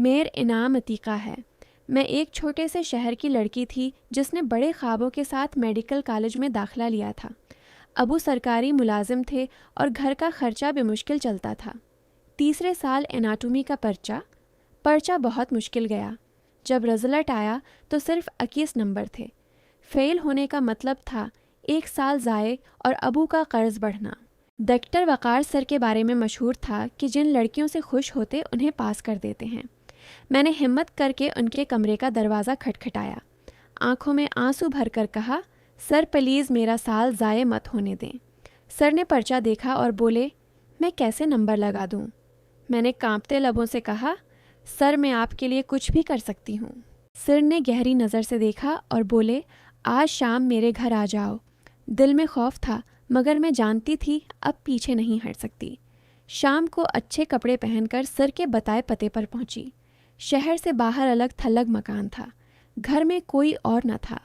میر انعام عتیقہ ہے۔ میں ایک چھوٹے سے شہر کی لڑکی تھی جس نے بڑے خوابوں کے ساتھ میڈیکل کالج میں داخلہ لیا تھا۔ ابو سرکاری ملازم تھے اور گھر کا خرچہ بے مشکل چلتا تھا۔ تیسرے سال اناٹومی کا پرچہ بہت مشکل گیا۔ جب رزلٹ آیا تو صرف 21 نمبر تھے۔ فیل ہونے کا مطلب تھا 1 سال ضائع اور ابو کا قرض بڑھنا۔ ڈاکٹر وقار سر کے بارے میں مشہور تھا کہ جن لڑکیوں سے خوش ہوتے انہیں پاس کر دیتے ہیں۔ میں نے ہمت کر کے ان کے کمرے کا دروازہ کھٹکھٹایا۔ آنکھوں میں آنسو بھر کر کہا، سر پلیز میرا سال ضائع مت ہونے دیں۔ سر نے پرچہ دیکھا اور بولے، میں کیسے نمبر لگا دوں؟ میں نے کانپتے لبوں سے کہا، سر میں آپ کے لیے کچھ بھی کر سکتی ہوں۔ سر نے گہری نظر سے دیکھا اور بولے، آج شام میرے گھر آ جاؤ۔ دل میں خوف تھا مگر میں جانتی تھی اب پیچھے نہیں ہٹ سکتی۔ شام کو اچھے کپڑے پہن کر سر کے بتائے پتے پر پہنچی۔ شہر سے باہر الگ تھلگ مکان تھا۔ گھر میں کوئی اور نہ تھا۔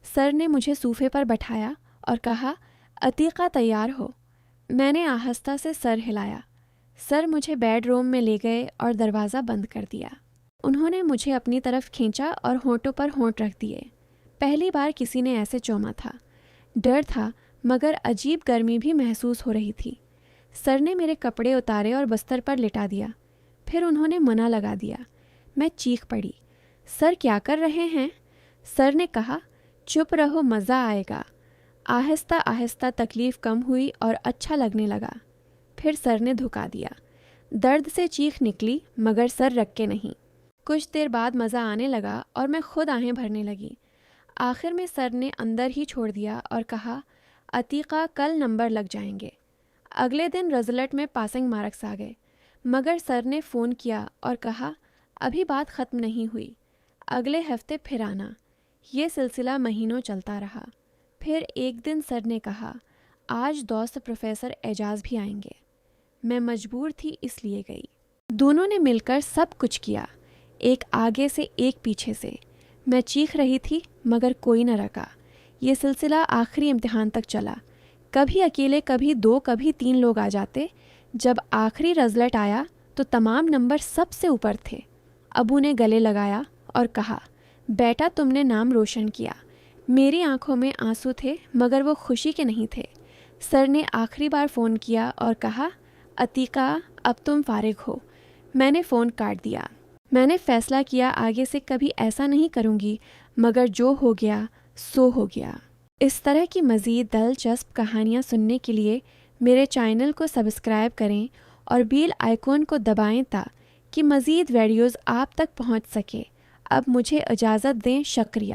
سر نے مجھے صوفے پر بٹھایا اور کہا، عتیقہ تیار ہو۔ میں نے آہستہ سے سر ہلایا۔ سر مجھے بیڈ روم میں لے گئے اور دروازہ بند کر دیا۔ انہوں نے مجھے اپنی طرف کھینچا اور ہونٹوں پر ہونٹ رکھ دیے۔ پہلی بار کسی نے ایسے چوما تھا۔ ڈر تھا مگر عجیب گرمی بھی محسوس ہو رہی تھی۔ سر نے میرے کپڑے اتارے اور بستر پر لٹا دیا۔ پھر انہوں نے منہ لگا دیا۔ میں چیخ پڑی، سر کیا کر رہے ہیں؟ سر نے کہا، چپ رہو، مزہ آئے گا۔ آہستہ آہستہ تکلیف کم ہوئی اور اچھا لگنے لگا۔ پھر سر نے دھکا دیا۔ درد سے چیخ نکلی مگر سر رکھ کے نہیں۔ کچھ دیر بعد مزہ آنے لگا اور میں خود آہیں بھرنے لگی۔ آخر میں سر نے اندر ہی چھوڑ دیا اور کہا، عتیقہ کل نمبر لگ جائیں گے۔ اگلے دن رزلٹ میں پاسنگ مارکس آ گئے مگر سر نے فون کیا اور کہا، ابھی بات ختم نہیں ہوئی، اگلے ہفتے پھر آنا۔ یہ سلسلہ مہینوں چلتا رہا۔ پھر ایک دن سر نے کہا، آج دوست پروفیسر اعجاز بھی آئیں گے۔ میں مجبور تھی اس لیے گئی۔ دونوں نے مل کر سب کچھ کیا، ایک آگے سے ایک پیچھے سے۔ میں چیخ رہی تھی مگر کوئی نہ رکا۔ یہ سلسلہ آخری امتحان تک چلا۔ کبھی اکیلے، کبھی 2، کبھی 3 لوگ آ جاتے۔ جب آخری رزلٹ آیا تو تمام نمبر سب سے اوپر تھے۔ ابو نے گلے لگایا اور کہا، بیٹا تم نے نام روشن کیا۔ میری آنکھوں میں آنسو تھے مگر وہ خوشی کے نہیں تھے۔ سر نے آخری بار فون کیا اور کہا، عتیقہ اب تم فارغ ہو۔ میں نے فون کاٹ دیا۔ میں نے فیصلہ کیا آگے سے کبھی ایسا نہیں کروں گی مگر جو ہو گیا سو ہو گیا۔ اس طرح کی مزید دلچسپ کہانیاں سننے کے لیے میرے چینل کو سبسکرائب کریں اور بیل آئیکن کو دبائیں تاکہ مزید ویڈیوز آپ تک پہنچ سکے۔ اب مجھے اجازت دیں، شکریہ۔